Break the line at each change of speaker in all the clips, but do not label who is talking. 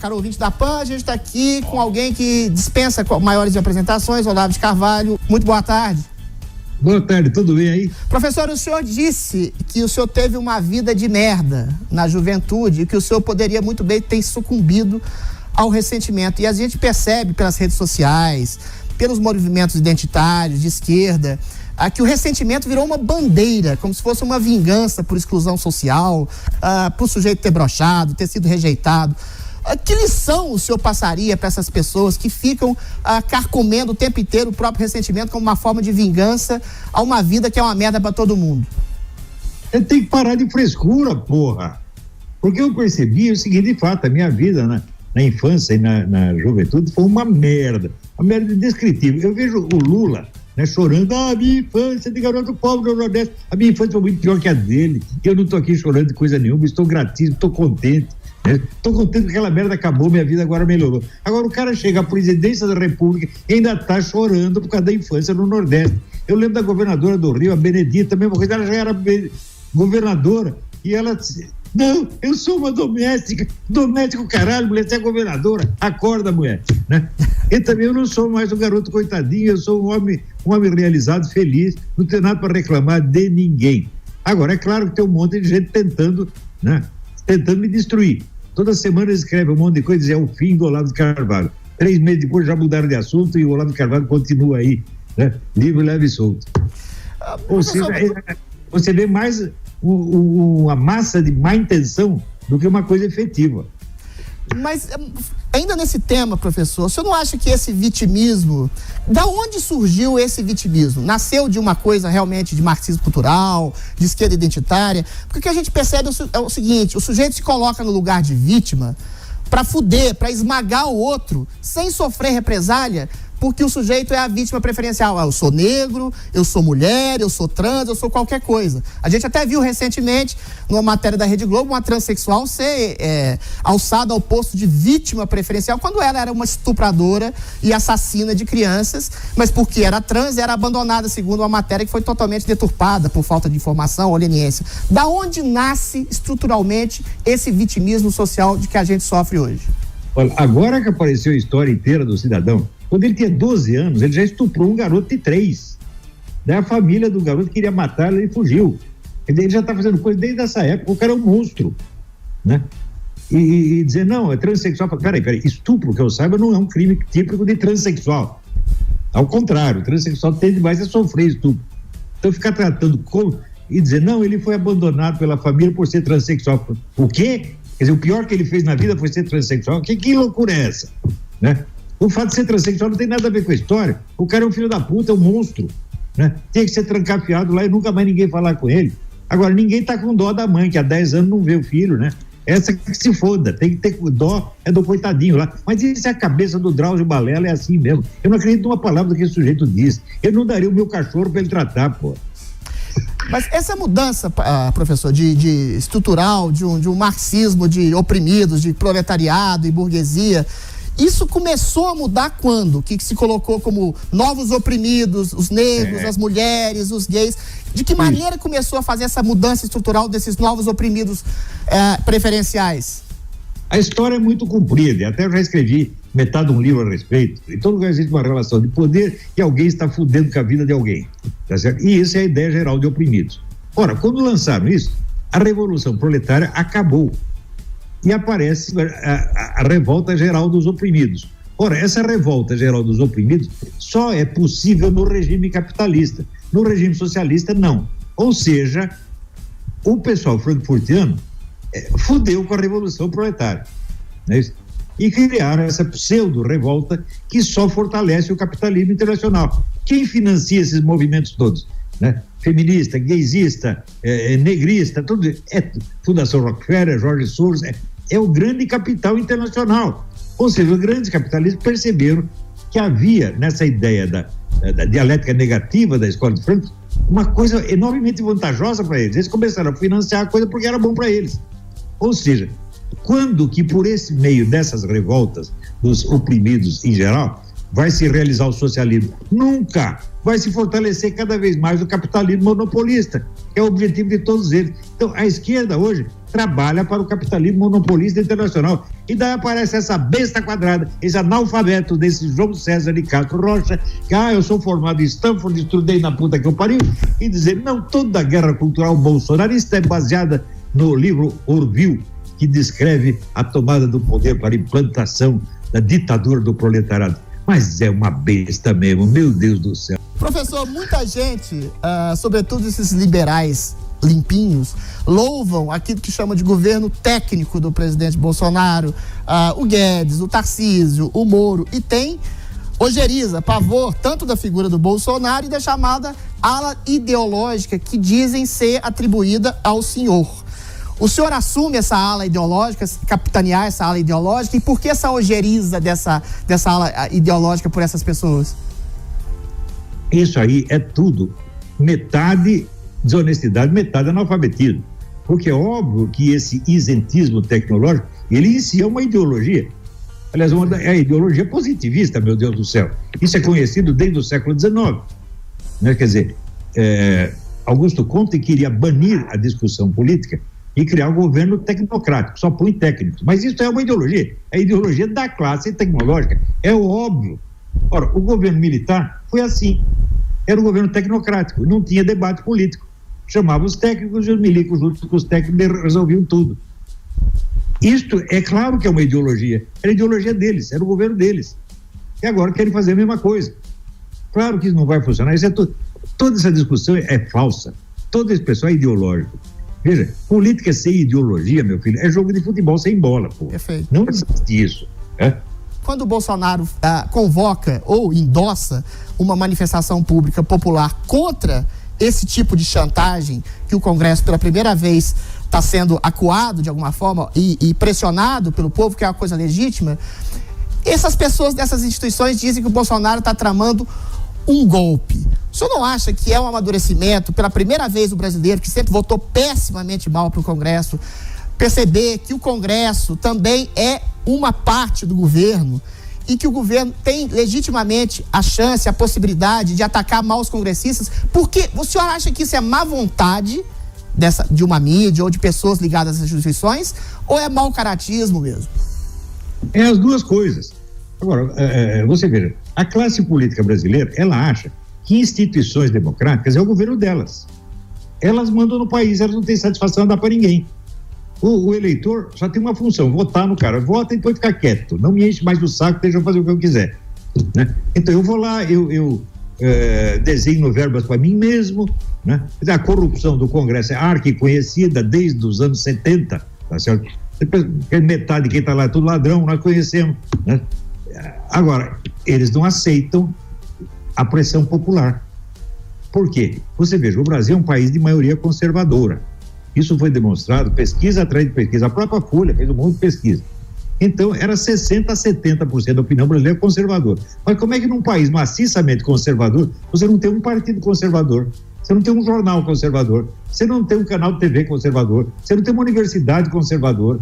caro ouvinte da PAN, a gente está aqui com alguém que dispensa maiores apresentações, Olavo de Carvalho. Muito boa tarde.
Boa tarde, tudo bem aí?
Professor, o senhor disse que o senhor teve uma vida de merda na juventude e que o senhor poderia muito bem ter sucumbido ao ressentimento. E a gente percebe pelas redes sociais, pelos movimentos identitários de esquerda, que o ressentimento virou uma bandeira, como se fosse uma vingança por exclusão social, por o sujeito ter broxado, ter sido rejeitado. Que lição o senhor passaria para essas pessoas que ficam carcomendo o tempo inteiro o próprio ressentimento como uma forma de vingança a uma vida que é uma merda para todo mundo?
Eu tenho que parar de frescura, porra. Porque eu percebi o seguinte, de fato, a minha vida na infância e na juventude foi uma merda indescritível. Eu vejo o Lula, né, chorando, a minha infância de garoto pobre do Nordeste, a minha infância foi muito pior que a dele, eu não estou aqui chorando de coisa nenhuma, estou gratíssimo, estou contente, né? Estou contente que aquela merda acabou, minha vida agora melhorou. Agora o cara chega à presidência da República e ainda está chorando por causa da infância no Nordeste. Eu lembro da governadora do Rio, a Benedita, a mesma coisa, ela já era governadora e ela disse, não, eu sou uma doméstica, caralho, mulher, você é governadora, acorda, mulher, né? E também eu não sou mais um garoto coitadinho, eu sou um homem realizado, feliz, não tenho nada para reclamar de ninguém. Agora, é claro que tem um monte de gente tentando me destruir. Toda semana eles escrevem um monte de coisa, é o fim do Olavo de Carvalho. 3 meses depois já mudaram de assunto e o Olavo de Carvalho continua aí, né? Livre, leve e solto. Ou seja, você vê mais uma massa de má intenção do que uma coisa efetiva.
Mas ainda nesse tema, professor, o senhor não acha que esse vitimismo, da onde surgiu esse vitimismo? Nasceu de uma coisa realmente de marxismo cultural, de esquerda identitária? Porque o que a gente percebe é o seguinte, o sujeito se coloca no lugar de vítima para fuder, para esmagar o outro, sem sofrer represália, porque o sujeito é a vítima preferencial. Eu sou negro, eu sou mulher, eu sou trans, eu sou qualquer coisa. A gente até viu recentemente, numa matéria da Rede Globo, uma transexual ser alçada ao posto de vítima preferencial, quando ela era uma estupradora e assassina de crianças, mas porque era trans, era abandonada, segundo uma matéria que foi totalmente deturpada por falta de informação ou leniência. Da onde nasce estruturalmente esse vitimismo social de que a gente sofre hoje?
Olha, agora que apareceu a história inteira do cidadão, quando ele tinha 12 anos, ele já estuprou um garoto de 3. Daí a família do garoto queria matar ele e fugiu. Ele já está fazendo coisa desde essa época, o cara é um monstro, né? E dizer, não, é transexual. Peraí, estupro, que eu saiba, não é um crime típico de transexual. Ao contrário, o transexual tende mais a sofrer estupro. Então ficar tratando e dizer, não, ele foi abandonado pela família por ser transexual. O quê? Quer dizer, o pior que ele fez na vida foi ser transexual. Que loucura é essa, né? O fato de ser transexual não tem nada a ver com a história. O cara é um filho da puta, é um monstro, né? Tem que ser trancafiado lá e nunca mais ninguém falar com ele. Agora, ninguém tá com dó da mãe, que há 10 anos não vê o filho, né? Essa que se foda, tem que ter dó, é do coitadinho lá. Mas isso é a cabeça do Drauzio Balela, é assim mesmo. Eu não acredito numa palavra que esse sujeito diz. Eu não daria o meu cachorro para ele tratar, pô.
Mas essa mudança, professor, de estrutural, de um marxismo de oprimidos, de proletariado e burguesia, isso começou a mudar quando? Que se colocou como novos oprimidos, os negros, as mulheres, os gays. De que maneira começou a fazer essa mudança estrutural desses novos oprimidos preferenciais?
A história é muito comprida, até eu já escrevi metade de um livro a respeito. Em todo lugar existe uma relação de poder e alguém está fudendo com a vida de alguém. Tá certo? E essa é a ideia geral de oprimidos. Ora, quando lançaram isso, a Revolução Proletária acabou. E aparece a revolta geral dos oprimidos. Ora, essa revolta geral dos oprimidos só é possível no regime capitalista. No regime socialista, não. Ou seja, o pessoal frankfurtiano fudeu com a Revolução Proletária. Não é isso? E criaram essa pseudo-revolta que só fortalece o capitalismo internacional. Quem financia esses movimentos todos? Né? Feminista, gaysista, negrista, tudo Fundação Rockefeller, Jorge Soros, é o grande capital internacional. Ou seja, os grandes capitalistas perceberam que havia nessa ideia da dialética negativa da escola de Frankfurt uma coisa enormemente vantajosa para eles. Eles começaram a financiar a coisa porque era bom para eles. Ou seja, quando que por esse meio dessas revoltas dos oprimidos em geral, vai se realizar o socialismo. Nunca vai se fortalecer cada vez mais o capitalismo monopolista, que é o objetivo de todos eles. Então, a esquerda hoje trabalha para o capitalismo monopolista internacional. E daí aparece essa besta quadrada, esse analfabeto desse João César de Castro Rocha, que, eu sou formado em Stanford, estudei na puta que eu pariu, e dizer, não, toda a guerra cultural bolsonarista é baseada no livro Orville, que descreve a tomada do poder para a implantação da ditadura do proletariado. Mas é uma besta mesmo, meu Deus do céu.
Professor, muita gente, sobretudo esses liberais limpinhos, louvam aquilo que chama de governo técnico do presidente Bolsonaro, o Guedes, o Tarcísio, o Moro, e tem ojeriza, pavor, tanto da figura do Bolsonaro e da chamada ala ideológica que dizem ser atribuída ao senhor. O senhor assume essa ala ideológica, capitanear essa ala ideológica, e por que essa ojeriza dessa ala ideológica por essas pessoas?
Isso aí é tudo, metade desonestidade, metade analfabetismo, porque é óbvio que esse isentismo tecnológico, ele em si é uma ideologia, aliás, é a ideologia positivista, meu Deus do céu, isso é conhecido desde o século XIX, né? Quer dizer, Augusto Comte queria banir a discussão política e criar um governo tecnocrático, só põe técnicos. Mas isso é uma ideologia, é a ideologia da classe tecnológica, é óbvio. Ora, o governo militar foi assim, era um governo tecnocrático, não tinha debate político, chamava os técnicos e os milicos junto com os técnicos resolviam tudo. Isto é claro que é uma ideologia, era a ideologia deles, era o governo deles, e agora querem fazer a mesma coisa. Claro que isso não vai funcionar, isso é toda essa discussão é falsa, todo esse pessoal é ideológico. Veja, política sem ideologia, meu filho, é jogo de futebol sem bola, pô.
Perfeito.
Não existe isso.
Quando o Bolsonaro convoca ou endossa uma manifestação pública popular contra esse tipo de chantagem, que o Congresso pela primeira vez está sendo acuado de alguma forma e pressionado pelo povo, que é uma coisa legítima, essas pessoas dessas instituições dizem que o Bolsonaro está tramando um golpe. O senhor não acha que é um amadurecimento, pela primeira vez o brasileiro, que sempre votou pessimamente mal para o Congresso, perceber que o Congresso também é uma parte do governo e que o governo tem legitimamente a chance, a possibilidade de atacar mal os congressistas? Porque o senhor acha que isso é má vontade de uma mídia ou de pessoas ligadas às instituições, ou é mau caratismo mesmo?
É as duas coisas. Agora, você veja, a classe política brasileira, ela acha que instituições democráticas é o governo delas. Elas mandam no país, elas não têm satisfação a dar para ninguém. O eleitor só tem uma função, votar no cara. Vota e depois ficar quieto. Não me enche mais o saco, deixa eu fazer o que eu quiser. Né? Então eu vou lá, eu desenho verbas para mim mesmo. Né? A corrupção do Congresso é arquiconhecida desde os anos 70, tá certo? Metade de quem está lá é tudo ladrão, nós conhecemos. Né? Agora, eles não aceitam a pressão popular. Por quê? Você veja, o Brasil é um país de maioria conservadora. Isso foi demonstrado, pesquisa atrás de pesquisa. A própria Folha fez um monte de pesquisa. Então, era 60% a 70% da opinião brasileira conservadora. Mas como é que num país maciçamente conservador, você não tem um partido conservador, você não tem um jornal conservador, você não tem um canal de TV conservador, você não tem uma universidade conservadora?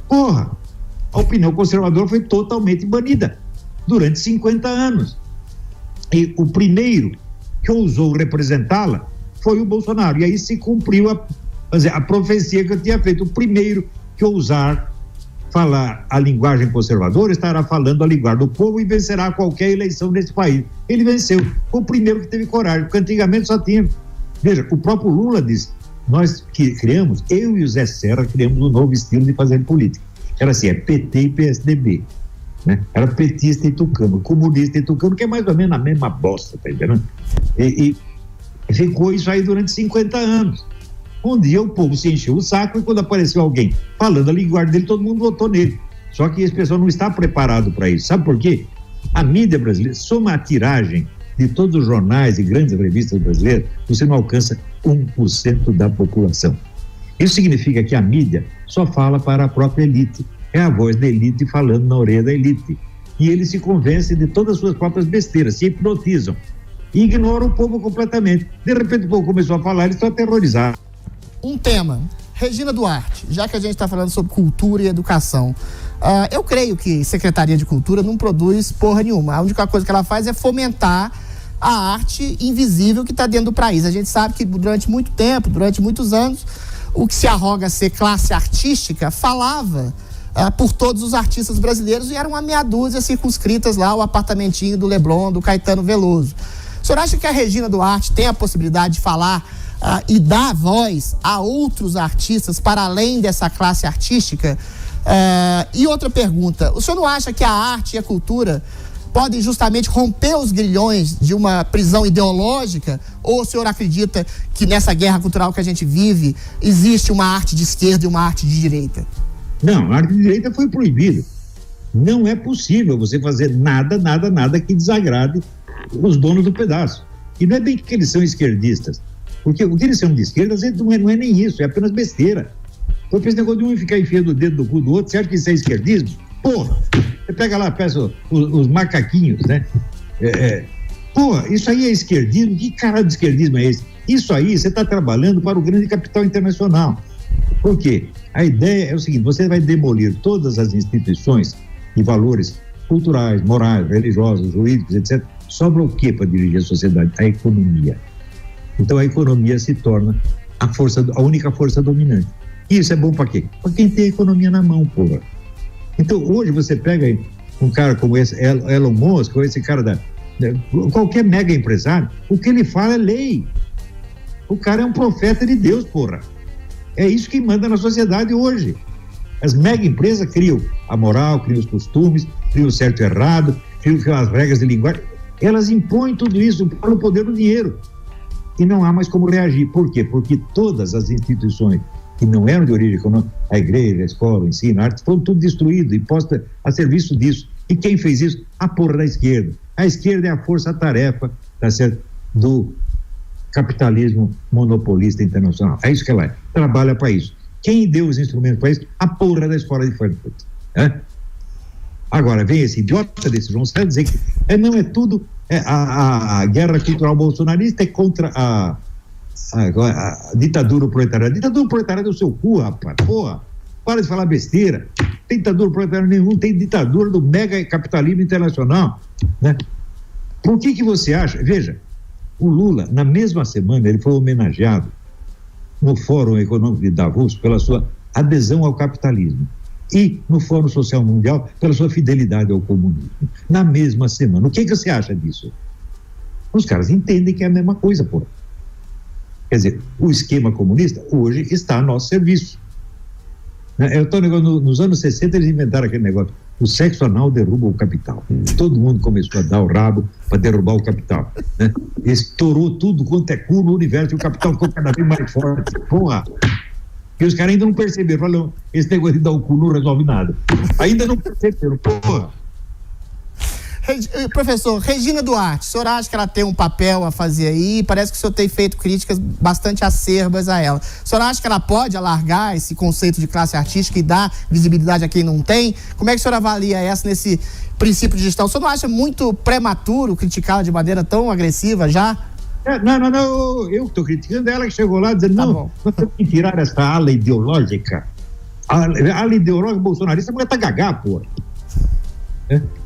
Porra! A opinião conservadora foi totalmente banida durante 50 anos. E o primeiro que ousou representá-la foi o Bolsonaro. E aí se cumpriu a profecia que eu tinha feito. O primeiro que ousar falar a linguagem conservadora estará falando a linguagem do povo e vencerá qualquer eleição nesse país. Ele venceu. Foi o primeiro que teve coragem, porque antigamente só tinha. Veja, o próprio Lula disse, nós que criamos, eu e o Zé Serra criamos um novo estilo de fazer política. Era assim, é PT e PSDB. Né? Era petista e tucano, comunista e tucano, que é mais ou menos a mesma bosta, tá entendendo? E ficou isso aí durante 50 anos. Um dia o povo se encheu o saco e quando apareceu alguém falando a linguagem dele, todo mundo votou nele. Só que esse pessoal não está preparado para isso. Sabe por quê? A mídia brasileira, soma a tiragem de todos os jornais e grandes revistas brasileiras, você não alcança 1% da população. Isso significa que a mídia só fala para a própria elite. É a voz da elite falando na orelha da elite. E eles se convencem de todas as suas próprias besteiras, se hipnotizam. E ignoram o povo completamente. De repente o povo começou a falar, eles estão aterrorizados.
Um tema, Regina Duarte, já que a gente está falando sobre cultura e educação, Eu creio que Secretaria de Cultura não produz porra nenhuma. A única coisa que ela faz é fomentar a arte invisível que está dentro do país. A gente sabe que durante muito tempo, durante muitos anos, o que se arroga ser classe artística falava por todos os artistas brasileiros e era uma meia dúzia circunscritas lá, o apartamentinho do Leblon, do Caetano Veloso. O senhor acha que a Regina Duarte tem a possibilidade de falar e dar voz a outros artistas para além dessa classe artística? E outra pergunta, o senhor não acha que a arte e a cultura podem justamente romper os grilhões de uma prisão ideológica? Ou o senhor acredita que nessa guerra cultural que a gente vive existe uma arte de esquerda e uma arte de direita?
Não, a arte de direita foi proibida. Não é possível você fazer nada que desagrade os donos do pedaço. E não é bem que eles são esquerdistas, porque o que eles são de esquerda não é nem isso, é apenas besteira. Então, esse negócio de um ficar enfiando o dedo no cu do outro, você acha que isso é esquerdismo? Porra, você pega lá, peça os macaquinhos, né? Porra, isso aí é esquerdismo? Que caralho de esquerdismo é esse? Isso aí, você está trabalhando para o grande capital internacional. Por quê? A ideia é o seguinte, você vai demolir todas as instituições e valores culturais, morais, religiosos, jurídicos, etc. Sobra o quê para dirigir a sociedade? A economia. Então a economia se torna a única força dominante. E isso é bom para quê? Para quem tem a economia na mão, porra. Então hoje você pega um cara como esse, Elon Musk, ou esse cara qualquer mega empresário, o que ele fala é lei. O cara é um profeta de Deus, porra. É isso que manda na sociedade hoje. As mega empresas criam a moral, criam os costumes, criam o certo e errado, criam as regras de linguagem. Elas impõem tudo isso para o poder do dinheiro. E não há mais como reagir. Por quê? Porque todas as instituições que não eram de origem econômica, a igreja, a escola, o ensino, a arte, foram tudo destruído e posta a serviço disso. E quem fez isso? A porra da esquerda. A esquerda é a força-tarefa, tá certo? Do capitalismo monopolista internacional. É isso que ela é. Trabalha para isso. Quem deu os instrumentos para isso? A porra da escola de Frankfurt. Agora, vem esse idiota desse João César dizer que não é tudo. A guerra cultural bolsonarista é contra a ditadura proletária. A ditadura proletária é do seu cu, rapaz. Porra, para de falar besteira. Tem ditadura proletária nenhum, tem ditadura do mega capitalismo internacional, né? Por que você acha? Veja, o Lula, na mesma semana, ele foi homenageado no Fórum Econômico de Davos pela sua adesão ao capitalismo e no Fórum Social Mundial pela sua fidelidade ao comunismo. Na mesma semana. O que você acha disso? Os caras entendem que é a mesma coisa, pô. Quer dizer, o esquema comunista hoje está a nosso serviço. Nos anos 60 eles inventaram aquele negócio, o sexo anal derruba o capital. Todo mundo começou a dar o rabo para derrubar o capital, né? Estourou tudo quanto é cu no universo e o capital ficou cada vez mais forte. Porra! E os caras ainda não perceberam. Falaram, esse negócio de dar o cu não resolve nada. Ainda não perceberam. Porra!
Professor, Regina Duarte, o senhor acha que ela tem um papel a fazer aí? Parece que o senhor tem feito críticas bastante acerbas a ela. O senhor acha que ela pode alargar esse conceito de classe artística e dar visibilidade a quem não tem? Como é que o senhor avalia essa nesse princípio de gestão? O senhor não acha muito prematuro criticá-la de maneira tão agressiva já?
Não, eu estou criticando ela que chegou lá dizendo, nós temos que tirar essa ala ideológica. A ala ideológica bolsonarista vai estar gagá, porra.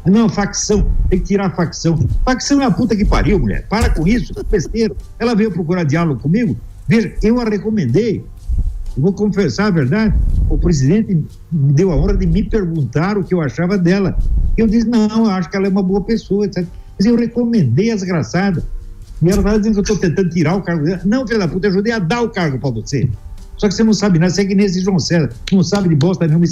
Não, facção, tem que tirar a facção. Facção é a puta que pariu, mulher. Para com isso, besteira. Ela veio procurar diálogo comigo. Veja, eu a recomendei. Eu vou confessar a verdade. O presidente me deu a honra de me perguntar o que eu achava dela. Eu disse, não, eu acho que ela é uma boa pessoa, etc. Mas eu recomendei a desgraçada. E ela estava dizendo que eu estou tentando tirar o cargo dela. Não, filha da puta, eu ajudei a dar o cargo para você. Só que você não sabe nada, você é que nem esse João César. Não sabe de bosta nenhuma,